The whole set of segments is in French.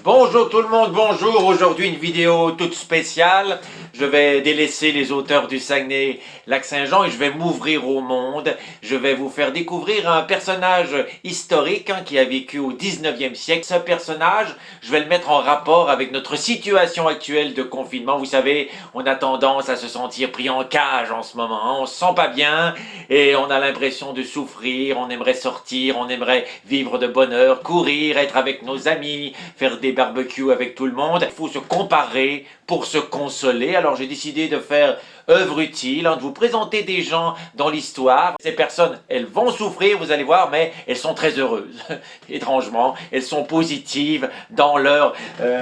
Bonjour tout le monde, bonjour. Aujourd'hui une vidéo toute spéciale. Je vais délaisser les auteurs du Saguenay-Lac-Saint-Jean et je vais m'ouvrir au monde. Je vais vous faire découvrir un personnage historique qui a vécu au 19e siècle. Ce personnage, je vais le mettre en rapport avec notre situation actuelle de confinement. Vous savez, on a tendance à se sentir pris en cage en ce moment. On se sent pas bien et on a l'impression de souffrir. On aimerait sortir, on aimerait vivre de bonheur, courir, être avec nos amis, faire des barbecues avec tout le monde. Il faut se comparer pour se consoler. Alors j'ai décidé de faire œuvre utile, de vous présenter des gens dans l'histoire. Ces personnes, elles vont souffrir, vous allez voir, mais elles sont très heureuses. Étrangement, elles sont positives dans leur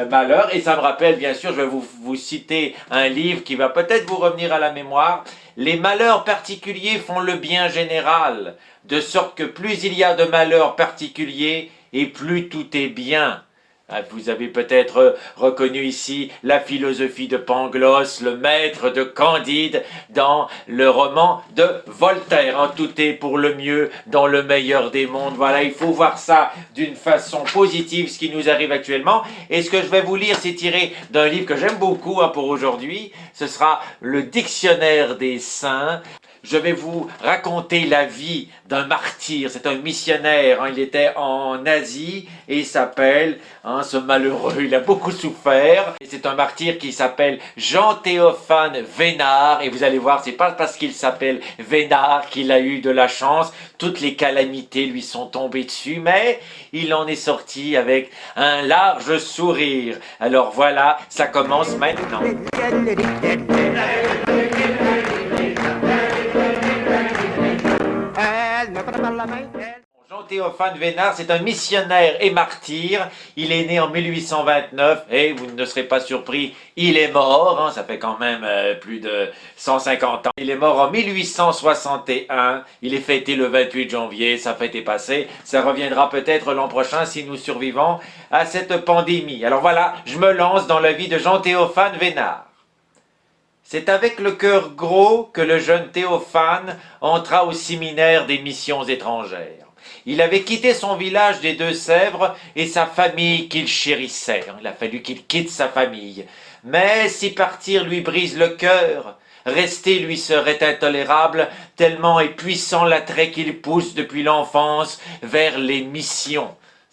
malheur. Et ça me rappelle, bien sûr, je vais vous citer un livre qui va peut-être vous revenir à la mémoire. Les malheurs particuliers font le bien général, de sorte que plus il y a de malheurs particuliers, et plus tout est bien. Vous avez peut-être reconnu ici la philosophie de Pangloss, le maître de Candide, dans le roman de Voltaire. Tout est pour le mieux dans le meilleur des mondes. Voilà, il faut voir ça d'une façon positive, ce qui nous arrive actuellement. Et ce que je vais vous lire, c'est tiré d'un livre que j'aime beaucoup pour aujourd'hui. Ce sera le Dictionnaire des Saints. Je vais vous raconter la vie d'un martyr, c'est un missionnaire, il était en Asie et il s'appelle, ce malheureux, il a beaucoup souffert. C'est un martyr qui s'appelle Jean-Théophane Vénard et vous allez voir, c'est pas parce qu'il s'appelle Vénard qu'il a eu de la chance, toutes les calamités lui sont tombées dessus, mais il en est sorti avec un large sourire. Alors voilà, ça commence maintenant. Jean-Théophane Vénard, c'est un missionnaire et martyr. Il est né en 1829 et vous ne serez pas surpris, il est mort. Ça fait quand même plus de 150 ans. Il est mort en 1861. Il est fêté le 28 janvier. Sa fête est passée. Ça reviendra peut-être l'an prochain si nous survivons à cette pandémie. Alors voilà, je me lance dans la vie de Jean-Théophane Vénard. C'est avec le cœur gros que le jeune Théophane entra au séminaire des missions étrangères. Il avait quitté son village des Deux-Sèvres et sa famille qu'il chérissait. Il a fallu qu'il quitte sa famille. Mais si partir lui brise le cœur, rester lui serait intolérable, tellement est puissant l'attrait qu'il pousse depuis l'enfance vers les missions.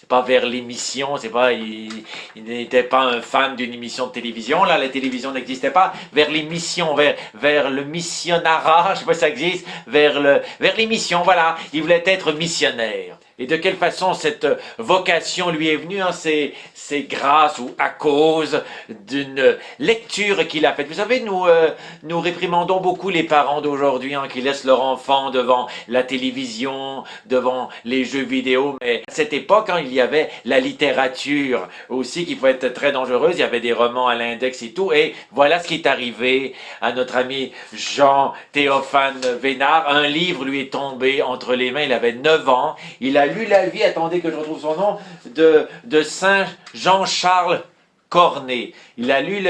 Pas vers l'émission, c'est pas, il n'était pas un fan d'une émission de télévision, là la télévision n'existait pas, vers l'émission, vers le missionnarat, je sais pas si ça existe, vers les missions, voilà, il voulait être missionnaire. Et de quelle façon cette vocation lui est venue, c'est grâce ou à cause d'une lecture qu'il a faite. Vous savez, nous réprimandons beaucoup les parents d'aujourd'hui qui laissent leur enfant devant la télévision, devant les jeux vidéo. Mais à cette époque, il y avait la littérature aussi qui pouvait être très dangereuse. Il y avait des romans à l'index et tout. Et voilà ce qui est arrivé à notre ami Jean-Théophane Vénard. Un livre lui est tombé entre les mains. Il avait 9 ans. Il a lu la vie, attendez que je retrouve son nom, de Saint Jean-Charles Cornet. Il a lu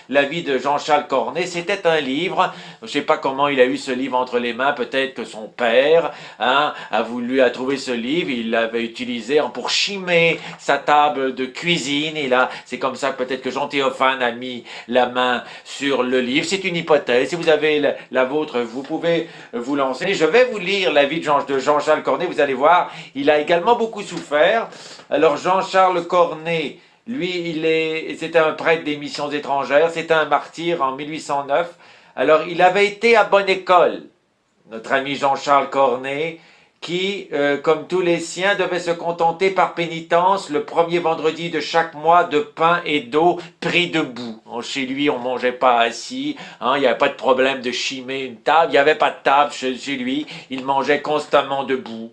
la vie de Jean-Charles Cornet. C'était un livre, je ne sais pas comment il a eu ce livre entre les mains, peut-être que son père a trouvé ce livre, il l'avait utilisé pour chimer sa table de cuisine, et là, c'est comme ça peut-être que Jean-Théophane a mis la main sur le livre. C'est une hypothèse, si vous avez la vôtre, vous pouvez vous lancer. Je vais vous lire la vie de Jean-Charles Cornet, vous allez voir, il a également beaucoup souffert. Alors Jean-Charles Cornet, lui, c'était un prêtre des missions étrangères, c'était un martyr en 1809. Alors, il avait été à bonne école, notre ami Jean-Charles Cornet, qui, comme tous les siens, devait se contenter par pénitence le premier vendredi de chaque mois de pain et d'eau pris debout. Chez lui, on ne mangeait pas assis, il n'y avait pas de problème de chimer une table, il n'y avait pas de table chez lui, il mangeait constamment debout.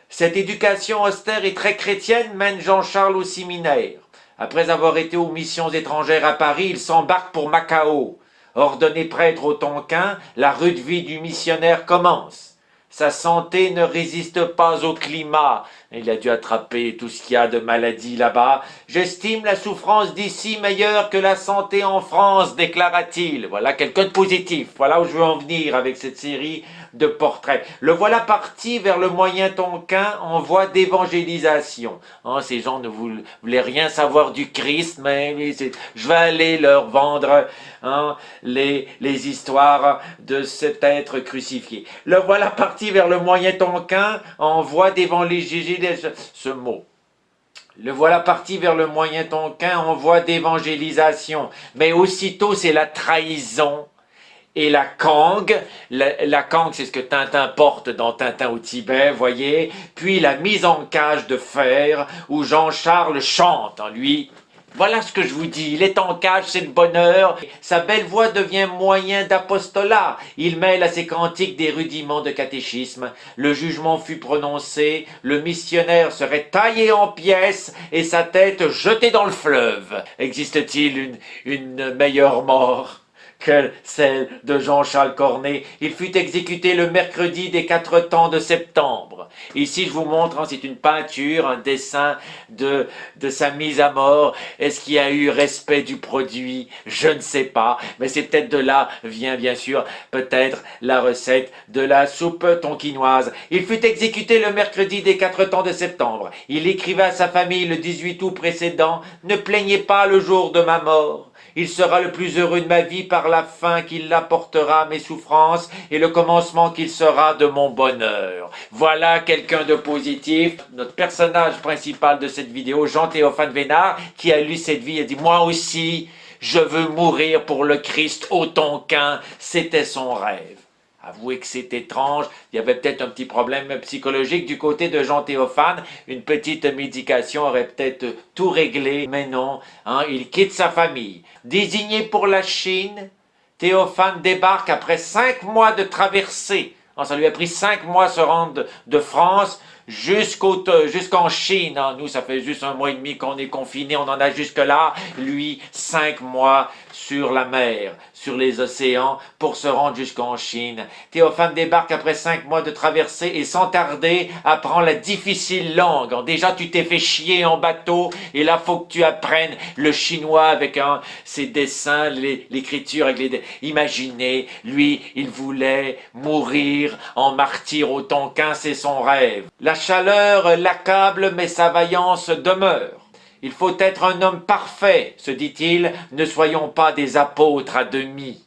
Cette éducation austère et très chrétienne mène Jean-Charles au séminaire. Après avoir été aux missions étrangères à Paris, il s'embarque pour Macao. Ordonné prêtre au Tonkin, la rude vie du missionnaire commence. Sa santé ne résiste pas au climat Il a dû attraper tout ce qu'il y a de maladies là-bas. J'estime la souffrance d'ici meilleure que la santé en France, déclara-t-il. Voilà quelqu'un de positif. Voilà où je veux en venir avec cette série de portraits. Le voilà parti vers le moyen Tonkin en voie d'évangélisation. Hein, ces gens ne voulaient rien savoir du Christ, mais je vais aller leur vendre les histoires de cet être crucifié. Le voilà parti vers le moyen Tonkin en voie d'évangélisation. Ce mot. Le voilà parti vers le moyen Tonkin en voie d'évangélisation. Mais aussitôt, c'est la trahison et la Kang. La Kang, c'est ce que Tintin porte dans Tintin au Tibet, voyez. Puis la mise en cage de fer où Jean-Charles chante en lui. Voilà ce que je vous dis, il est en cage, c'est le bonheur. Sa belle voix devient moyen d'apostolat. Il mêle à ses cantiques des rudiments de catéchisme. Le jugement fut prononcé, le missionnaire serait taillé en pièces et sa tête jetée dans le fleuve. Existe-t-il une meilleure mort que celle de Jean-Charles Cornet? Il fut exécuté le mercredi des 4 temps de septembre. Ici, je vous montre, c'est une peinture, un dessin de sa mise à mort. Est-ce qu'il y a eu respect du produit? Je ne sais pas, mais c'est peut-être de là vient bien sûr peut-être la recette de la soupe tonkinoise. Il fut exécuté le mercredi des 4 temps de septembre. Il écrivait à sa famille le 18 août précédent: « Ne plaignez pas le jour de ma mort. Il sera le plus heureux de ma vie par la fin qu'il apportera à mes souffrances et le commencement qu'il sera de mon bonheur. » Voilà quelqu'un de positif. Notre personnage principal de cette vidéo, Jean-Théophane Vénard, qui a lu cette vie, a dit « Moi aussi, je veux mourir pour le Christ au Tonkin. » C'était son rêve. Avouez que c'est étrange, il y avait peut-être un petit problème psychologique du côté de Jean-Théophane, une petite médication aurait peut-être tout réglé, mais non, il quitte sa famille. Désigné pour la Chine, Théophane débarque après 5 mois de traversée. Ça lui a pris 5 mois se rendre de France jusqu'en Chine. Nous, ça fait juste 1 mois et demi qu'on est confinés, on en a jusque-là. Lui, 5 mois sur la mer, sur les océans, pour se rendre jusqu'en Chine. Théophane débarque après 5 mois de traversée et sans tarder apprend la difficile langue. Déjà, tu t'es fait chier en bateau et là, faut que tu apprennes le chinois avec ses dessins, l'écriture avec les... Imaginez, lui, il voulait mourir en martyr au Tonkin, c'est son rêve. La chaleur l'accable, mais sa vaillance demeure. Il faut être un homme parfait, se dit-il, ne soyons pas des apôtres à demi.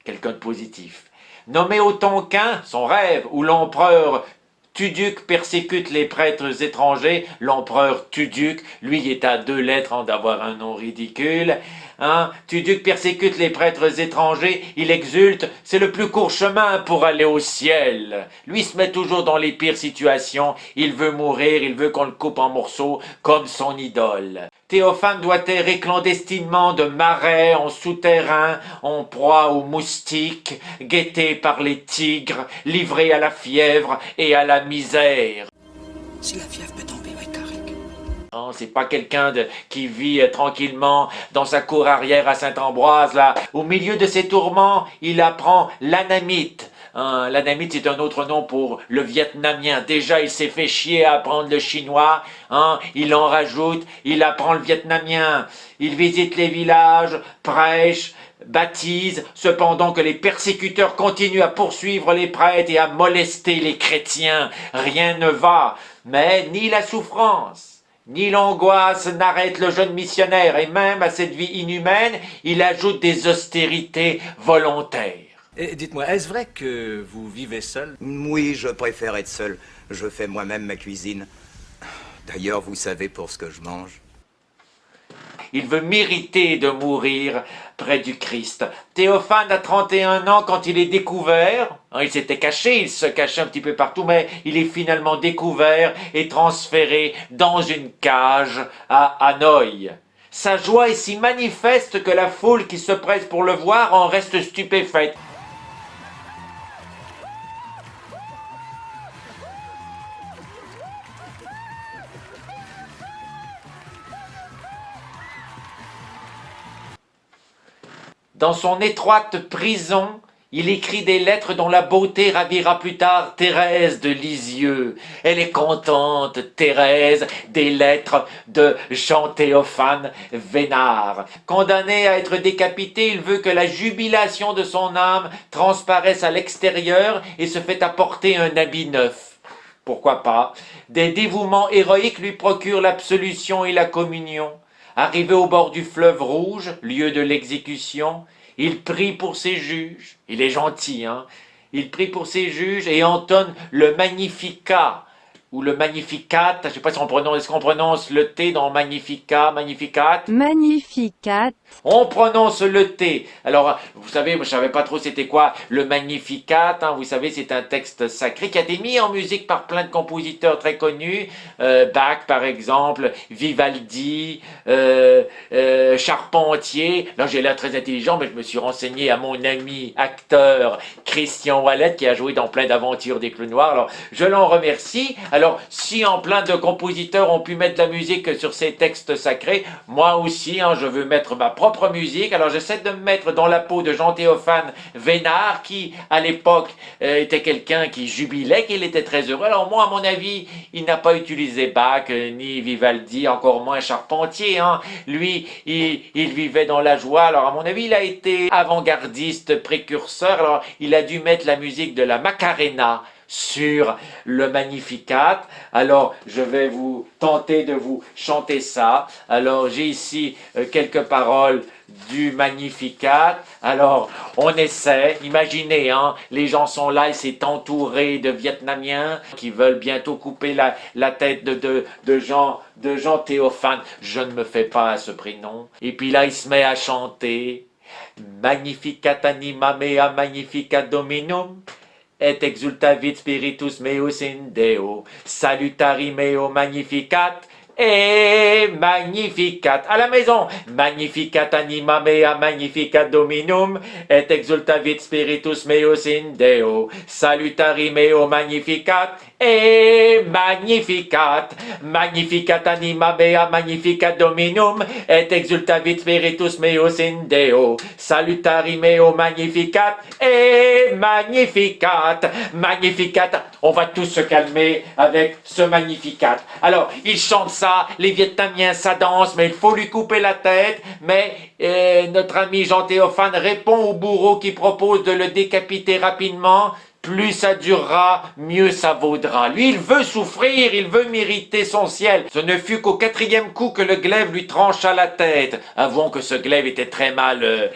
Quelqu'un de positif. Nommé au Tonkin, son rêve, où l'empereur Tuduc persécute les prêtres étrangers, l'empereur Tuduc, lui est à 2 lettres d'avoir un nom ridicule, Tuduc persécute les prêtres étrangers, il exulte, c'est le plus court chemin pour aller au ciel. Lui se met toujours dans les pires situations, il veut mourir, il veut qu'on le coupe en morceaux comme son idole. Théophane doit errer clandestinement de marais en souterrain, en proie aux moustiques, guetté par les tigres, livré à la fièvre et à la misère. Si la fièvre peut tomber, oui, correct. C'est pas quelqu'un qui vit tranquillement dans sa cour arrière à Saint-Ambroise, là. Au milieu de ses tourments, il apprend l'anamite. L'anamite, c'est un autre nom pour le vietnamien. Déjà, il s'est fait chier à apprendre le chinois. Il en rajoute, il apprend le vietnamien. Il visite les villages, prêche, baptise, cependant que les persécuteurs continuent à poursuivre les prêtres et à molester les chrétiens. Rien ne va, mais ni la souffrance ni l'angoisse n'arrête le jeune missionnaire, et même à cette vie inhumaine, il ajoute des austérités volontaires. Et dites-moi, est-ce vrai que vous vivez seul? Oui, je préfère être seul. Je fais moi-même ma cuisine. D'ailleurs, vous savez pour ce que je mange. Il veut mériter de mourir près du Christ. Théophane a 31 ans quand il est découvert. Il s'était caché, il se cachait un petit peu partout, mais il est finalement découvert et transféré dans une cage à Hanoï. Sa joie est si manifeste que la foule qui se presse pour le voir en reste stupéfaite. Dans son étroite prison, Il écrit des lettres dont la beauté ravira plus tard Thérèse de Lisieux. Elle est contente, Thérèse, des lettres de Jean-Théophane Vénard. Condamné à être décapité, il veut que la jubilation de son âme transparaisse à l'extérieur et se fait apporter un habit neuf. Pourquoi pas? Des dévouements héroïques lui procurent l'absolution et la communion. Arrivé au bord du fleuve Rouge, lieu de l'exécution, il prie pour ses juges. Il est gentil, hein? Il prie pour ses juges et entonne le Magnificat ou le Magnificat. Je ne sais pas si est-ce qu'on prononce le T dans Magnificat, Magnificat? Magnificat. On prononce le T. Alors, vous savez, moi, je savais pas trop c'était quoi le Magnificat. Hein, vous savez, c'est un texte sacré qui a été mis en musique par plein de compositeurs très connus. Bach, par exemple, Vivaldi, Charpentier. Là, j'ai l'air très intelligent, mais je me suis renseigné à mon ami acteur Christian Wallet, qui a joué dans plein d'aventures des Clous Noirs. Alors, je l'en remercie. Alors, si en plein de compositeurs ont pu mettre de la musique sur ces textes sacrés, moi aussi, hein, je veux mettre ma propre musique. Alors j'essaie de me mettre dans la peau de Jean-Théophane Vénard, qui à l'époque était quelqu'un qui jubilait, qu'il était très heureux. Alors moi, à mon avis, il n'a pas utilisé Bach, ni Vivaldi, encore moins Charpentier. Hein. Lui, il vivait dans la joie. Alors à mon avis, il a été avant-gardiste, précurseur. Alors il a dû mettre la musique de la Macarena sur le Magnificat. Alors, je vais vous tenter de vous chanter ça. Alors, j'ai ici quelques paroles du Magnificat. Alors, on essaie. Imaginez, hein, les gens sont là et c'est entouré de Vietnamiens qui veulent bientôt couper la tête de Jean Théophane. Je ne me fais pas à ce prénom. Et puis là, il se met à chanter. Magnificat anima mea magnificat dominum. Et exultavit spiritus meus in Deo, salutari meo magnificat, et magnificat. À la maison, magnificat anima mea magnificat dominum, et exultavit spiritus meus in Deo, salutari meo magnificat, et magnificat. Magnificat anima mea magnificat dominum, et exultavit spiritus meus in Deo, salutari meo magnificat, et magnificat. Magnificat. On va tous se calmer avec ce Magnificat. Alors, il chante ça, les Vietnamiens, ça danse, mais il faut lui couper la tête. Mais notre ami Jean-Théophane répond au bourreau qui propose de le décapiter rapidement. Plus ça durera, mieux ça vaudra. Lui, il veut souffrir, il veut mériter son ciel. Ce ne fut qu'au 4e coup que le glaive lui trancha la tête. Avouons que ce glaive était très mal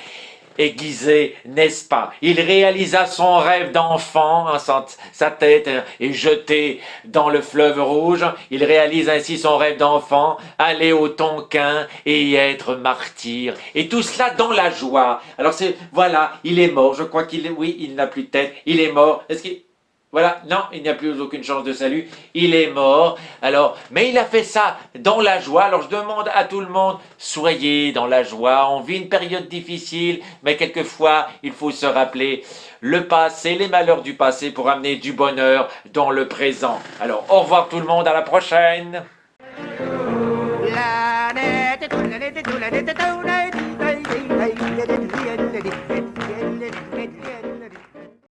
aiguisé, n'est-ce pas? Il réalisa son rêve d'enfant, hein, sa tête est jetée dans le fleuve Rouge. Il réalise ainsi son rêve d'enfant, aller au Tonkin et y être martyr. Et tout cela dans la joie. Alors voilà, il est mort. Je crois il n'a plus de tête. Il est mort. Est-ce qu'il... Voilà, non, il n'y a plus aucune chance de salut, il est mort. Alors, mais il a fait ça dans la joie. Alors je demande à tout le monde, soyez dans la joie. On vit une période difficile, mais quelquefois, il faut se rappeler le passé, les malheurs du passé pour amener du bonheur dans le présent. Alors, au revoir tout le monde, à la prochaine.